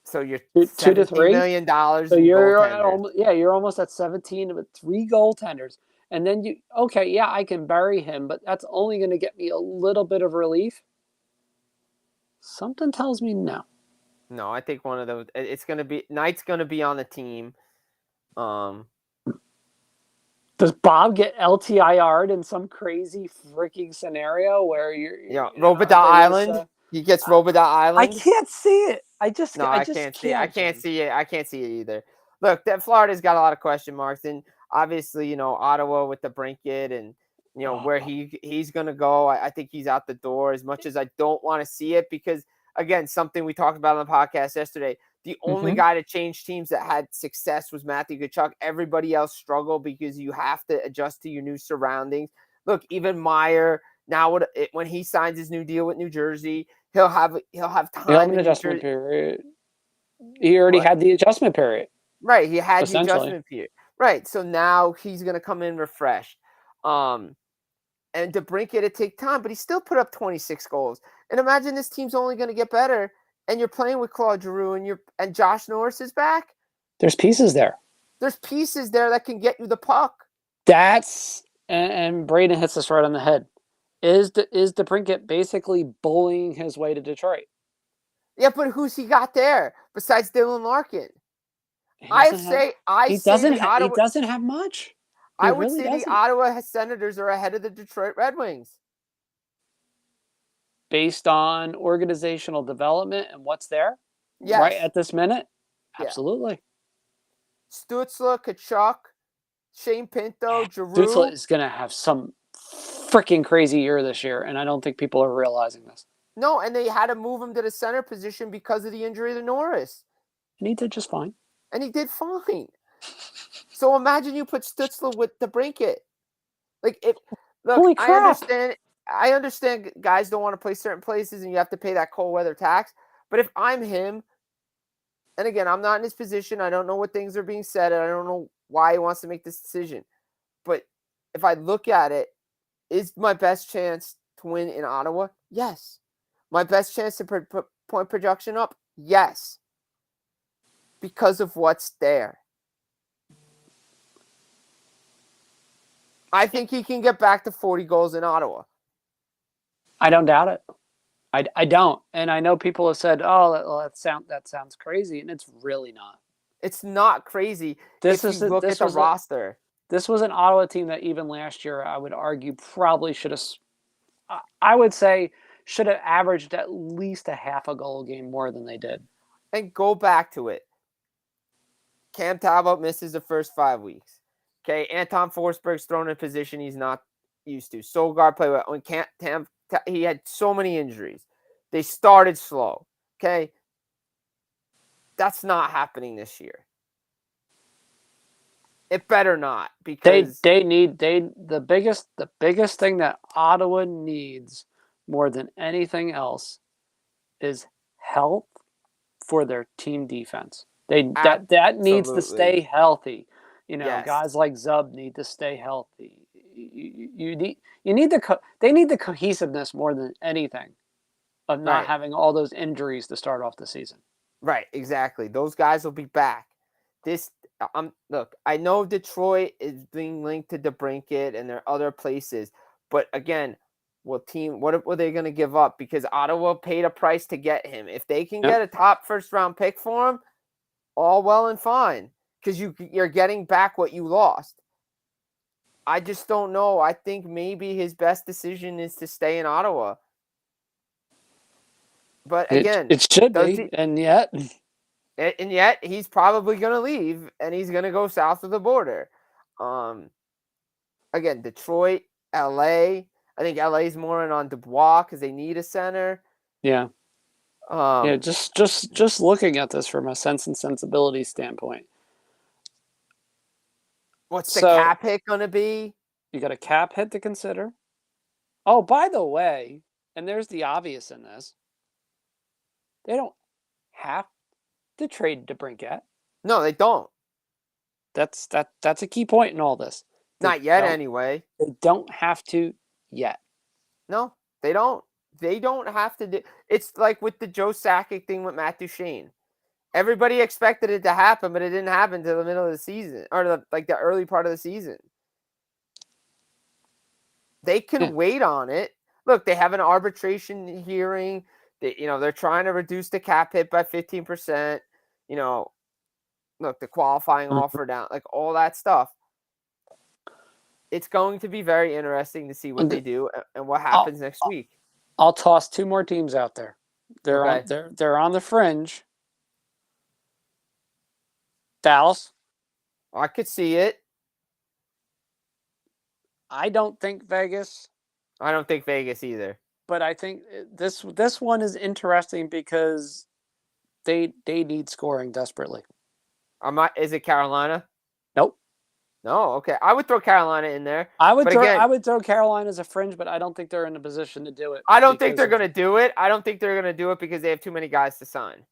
So you're $2 to $3 $17 million. So you're almost at 17 with 3 goaltenders, and then I can bury him, but that's only going to get me a little bit of relief. Something tells me no. No, I think one of those. It's going to be Knight's going to be on the team. Does Bob get LTIR'd in some crazy freaking scenario where Robida Island? He gets Robida Island. I can't see it. I can't see it. I can't see it. I can't see it either. Look, that Florida's got a lot of question marks, and obviously, Ottawa with the Brinket, and where he's gonna go. I think he's out the door. As much as I don't want to see it, because again, something we talked about on the podcast yesterday. The only guy to change teams that had success was Matthew Tkachuk. Everybody else struggled because you have to adjust to your new surroundings. Look, even Meyer now when he signs his new deal with New Jersey, he'll have time. He'll have an adjustment period. He already had the adjustment period. Right, he had the adjustment period. Right, so now he's going to come in refreshed. And DeBrincat, it take time, but he still put up 26 goals. And imagine this team's only going to get better, and you're playing with Claude Giroux, and Josh Norris is back. There's pieces there. There's pieces there that can get you the puck. And Braden hits us right on the head. Is DeBrincat basically bullying his way to Detroit? Yeah, but who's he got there besides Dylan Larkin? He doesn't have much. I would say the Ottawa Senators are ahead of the Detroit Red Wings. Based on organizational development and what's there? Yes. Right at this minute? Absolutely. Stützle, Tkachuk, Shane Pinto, Giroux. Stützle is going to have some freaking crazy year this year, and I don't think people are realizing this. No, and they had to move him to the center position because of the injury to Norris. And he did just fine. And he did fine. So imagine you put Stützle with DeBrincat. Holy crap. I understand guys don't want to play certain places and you have to pay that cold weather tax. But if I'm him, and again, I'm not in his position. I don't know what things are being said. And I don't know why he wants to make this decision. But if I look at it, is my best chance to win in Ottawa? Yes. My best chance to put point production up? Yes. Because of what's there. I think he can get back to 40 goals in Ottawa. I don't doubt it. I don't, and I know people have said, "Oh, that sounds crazy," and it's really not. It's not crazy This if you is look at this the was a roster. this was an Ottawa team that even last year I would argue probably should have. I would say should have averaged at least a half a goal a game more than they did. And go back to it. Cam Talbot misses the first 5 weeks. Okay, Anton Forsberg's thrown in a position he's not used to. Solgaard played well. When he had so many injuries. They started slow. Okay, that's not happening this year. It better not, because the biggest thing that Ottawa needs more than anything else is health for their team defense. That needs to stay absolutely, healthy. yes, Guys like Zub need to stay healthy. They need the cohesiveness more than anything of not right, having all those injuries to start off the season. right, exactly. Those guys will be back. This, look, I know Detroit is being linked to DeBrincat and there are other places, but again, what are they going to give up? Because Ottawa paid a price to get him. If they can Yep. get a top first round pick for him, all well and fine, because you're getting back what you lost. I just don't know. I think maybe his best decision is to stay in Ottawa. But again, It should does be, he? and yet And yet he's probably going to leave, and he's going to go south of the border. Again, Detroit, LA. I think LA is more in on Dubois because they need a center. yeah. Yeah, Um, just looking at this from a sense and sensibility standpoint. what's the So cap hit going to be? you got a cap hit to consider. Oh, by the way, and there's the obvious in this. They don't have to trade DeBrincat. No, they don't. That's a key point in all this. They Not yet, don't anyway. they don't have to yet. No, they don't. They don't have to do. It's like with the Joe Sakic thing with Matt Duchene. Everybody expected it to happen, but it didn't happen until the middle of the season, or the early part of the season. They can Yeah. wait on it. Look, they have an arbitration hearing. They're trying to reduce the cap hit by 15%. Look, the qualifying offer down, like all that stuff. It's going to be very interesting to see what they do and what happens next week. I'll toss two more teams out there. Okay. They're on the fringe. Dallas. I could see it. I don't think Vegas, I don't think Vegas either. but I think this one is interesting because they need scoring desperately. Is it Carolina? Nope. No, okay. I would throw Carolina in there. I would Again, throw Carolina as a fringe, but I don't think they're in a position to do it. I don't think they're going to do it. I don't think they're going to do it because they have too many guys to sign.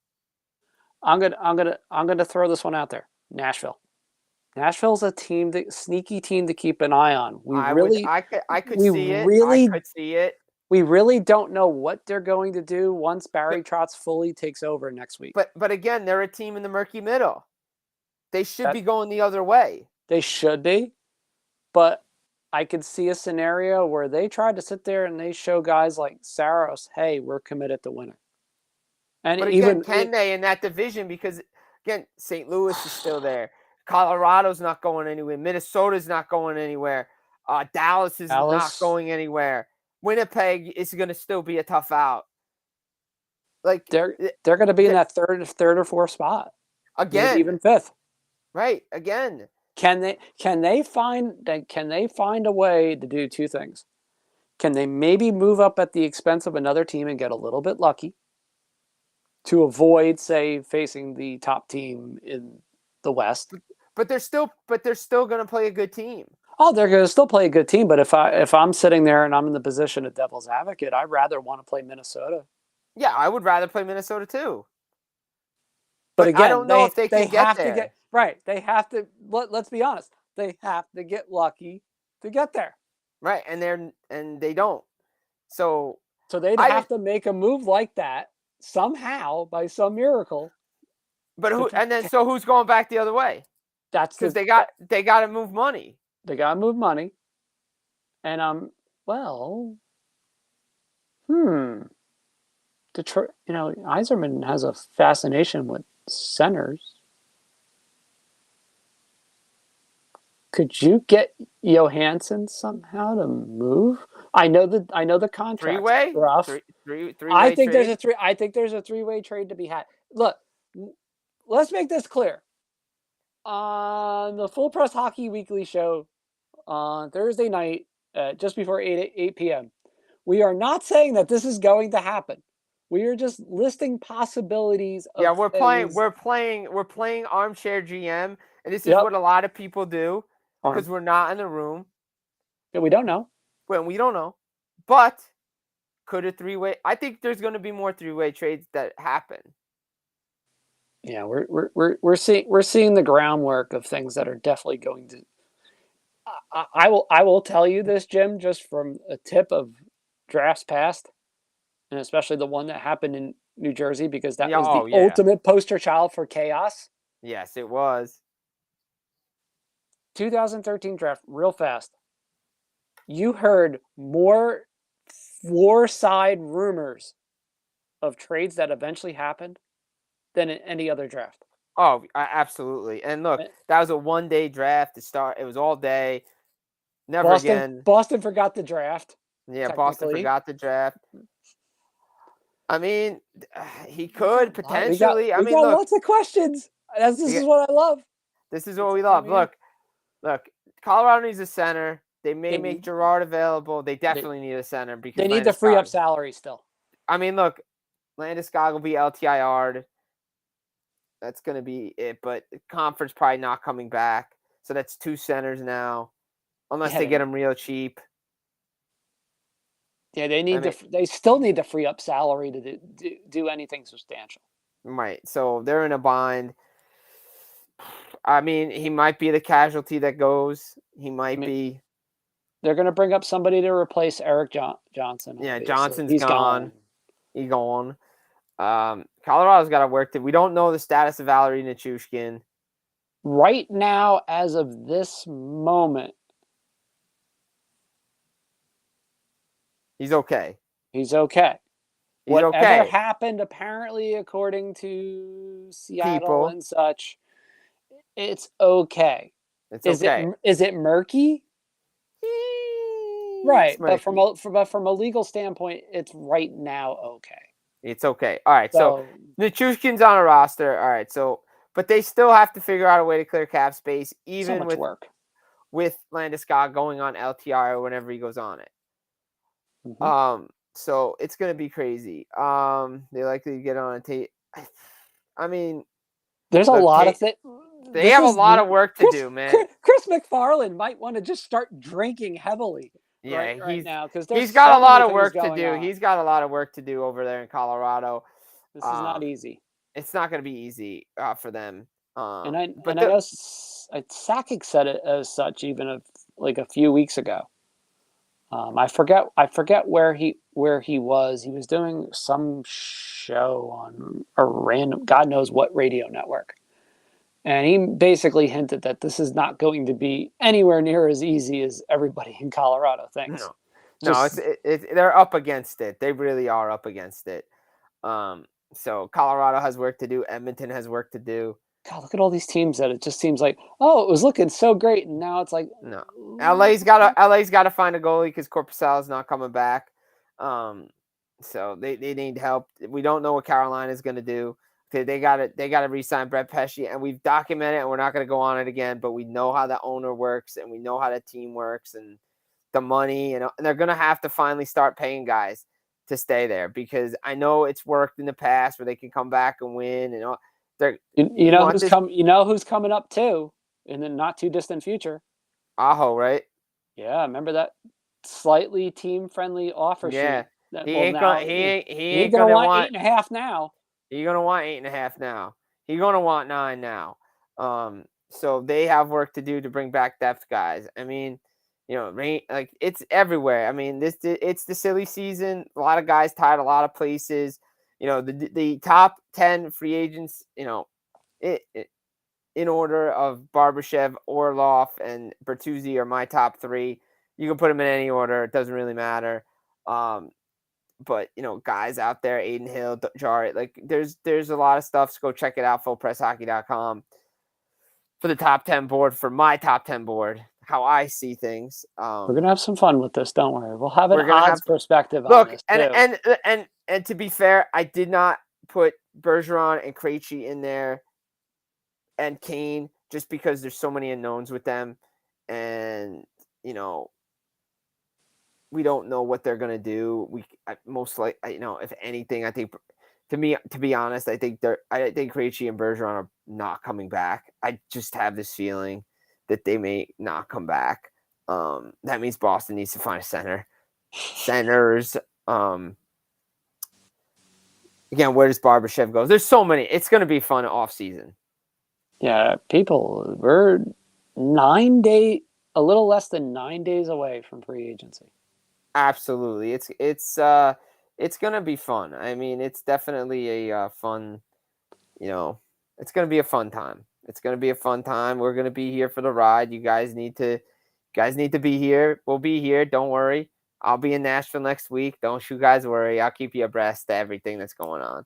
I'm gonna throw this one out there. Nashville. Nashville's a sneaky team to keep an eye on. I could see it. We really don't know what they're going to do once Barry Trotz fully takes over next week. But again, they're a team in the murky middle. They should be going the other way. They should be, but I could see a scenario where they try to sit there and they show guys like Saros, hey, we're committed to winning. And but again, can they in that division? Because again, St. Louis is still there. Colorado's not going anywhere. Minnesota's not going anywhere. Dallas is not going anywhere. Winnipeg is going to still be a tough out. Like they're going to be in that third or fourth spot again, maybe even fifth. Right, again. Can they find a way to do two things? Can they maybe move up at the expense of another team and get a little bit lucky to avoid, say, facing the top team in the West? But they're still going to play a good team. Oh, they're going to still play a good team. But if I'm sitting there and I'm in the position of devil's advocate, I'd rather want to play Minnesota. Yeah, I would rather play Minnesota too. But again, I don't know if they can get there. To get right. They have to. Let's be honest. They have to get lucky to get there. Right, and they don't. So they'd have to make a move like that somehow by some miracle. But who's going back the other way? That's because they got to move money. They got to move money. And well, hmm. Detroit, Yzerman has a fascination with centers. Could you get Johansson somehow to move? I know the contract's Three-way, rough. three-way trade. I think there's a three-way trade to be had. Look, let's make this clear. On the Full Press Hockey Weekly show on Thursday night, just before 8 p.m., we are not saying that this is going to happen. We are just listing possibilities Yeah, of things. we're playing armchair GM, and this is Yep. what a lot of people do because we're not in the room. We don't know. When we don't know, but could a three-way? I think there's going to be more three-way trades that happen. Yeah, we're seeing the groundwork of things that are definitely going to. I will tell you this, Jim, just from a tip of drafts past, and especially the one that happened in New Jersey, because that Yeah. was the Oh yeah. ultimate poster child for chaos. Yes, it was. 2013 draft, real fast. You heard more floor side rumors of trades that eventually happened than in any other draft. Oh, absolutely. And look, that was a one-day draft to start. It was all day. Never again. Boston forgot the draft. Yeah, Boston forgot the draft. I mean, he could potentially. We got Look, lots of questions. This is what I love. This is what we love. Look, Colorado needs a center. They may make Girard available. They definitely need a center because they need to free up salary still. I mean, look, Landeskog will be LTIR'd. That's going to be it. But Comfort's probably not coming back. So that's two centers now, unless they get them real cheap. Yeah, they still need to free up salary to do anything substantial. Right. So they're in a bind. I mean, he might be the casualty that goes. He might be. They're going to bring up somebody to replace Eric Johnson. Yeah, obviously. Johnson's gone. He's gone. Colorado's got to work. We don't know the status of Valerie Nichushkin. Right now, as of this moment, he's okay. Whatever happened, apparently, according to Seattle and such, it's okay. Is it murky? Right, but from a legal standpoint, it's right now okay. It's okay. All right, so Nichushkin's on a roster. All right, but they still have to figure out a way to clear cap space, even with Landeskog going on LTR or whenever he goes on it. Mm-hmm. So it's gonna be crazy. They likely to get on a tape. I mean, there's a lot of things. They have a lot of work to do, man. Chris McFarland might want to just start drinking heavily. Yeah, right now because he's got a lot of work to do. He's got a lot of work to do over there in Colorado. This is not easy. It's not going to be easy for them. And I know Sakic said it as such even a few weeks ago. I forget where he was. He was doing some show on a random God knows what radio network. And he basically hinted that this is not going to be anywhere near as easy as everybody in Colorado thinks. No, they're up against it. They really are up against it. So Colorado has work to do. Edmonton has work to do. God, look at all these teams that it just seems like, it was looking so great, and now it's like no. LA's got to find a goalie because Korpisalo is not coming back. So they need help. We don't know what Carolina's going to do. They got to re-sign Brett Pesce, and we've documented it, and we're not going to go on it again. But we know how the owner works, and we know how the team works, and the money, and they're going to have to finally start paying guys to stay there because I know it's worked in the past where they can come back and win. And you know who's coming up too in the not too distant future. Aho, right? Yeah, remember that slightly team friendly offer sheet. Yeah, he ain't gonna want 8.5 now. You're going to want 8.5 now. You're going to want 9 now. So they have work to do to bring back depth guys. I mean, it's everywhere. I mean, it's the silly season. A lot of guys tied a lot of places. The top 10 free agents, in order of Barbashev, Orlov, and Bertuzzi are my top 3. You can put them in any order. It doesn't really matter. But guys out there, Aiden Hill, Jari, like there's a lot of stuff. So go check it out, fullpresshockey.com for the top 10 board, for my top 10 board, how I see things. We're gonna have some fun with this. Don't worry. We'll have an We're gonna odds have perspective on look, this and too. and to be fair, I did not put Bergeron and Krejci in there and Kane just because there's so many unknowns with them, and we don't know what they're gonna do. Most likely, if anything, I think to be honest, I think Krejci and Bergeron are not coming back. I just have this feeling that they may not come back. That means Boston needs to find a centers. Again, where does Barbashev go? There's so many. It's going to be fun off season. Yeah, people, we're a little less than 9 days away from free agency. Absolutely, it's going to be fun. I mean, it's definitely a fun. It's going to be a fun time. It's going to be a fun time. We're going to be here for the ride. You guys need to be here. We'll be here. Don't worry. I'll be in Nashville next week. Don't you guys worry. I'll keep you abreast to everything that's going on.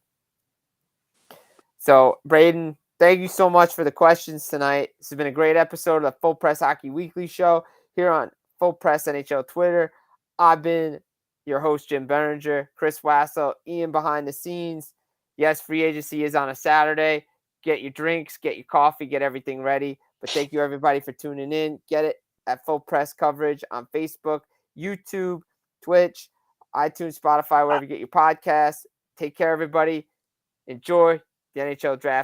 So, Braden, thank you so much for the questions tonight. This has been a great episode of the Full Press Hockey Weekly Show here on Full Press NHL Twitter. I've been your host, Jim Berenger, Chris Wassel, Ian behind the scenes. Yes, free agency is on a Saturday. Get your drinks, get your coffee, get everything ready. But thank you, everybody, for tuning in. Get it at Full Press Coverage on Facebook, YouTube, Twitch, iTunes, Spotify, wherever you get your podcasts. Take care, everybody. Enjoy the NHL draft.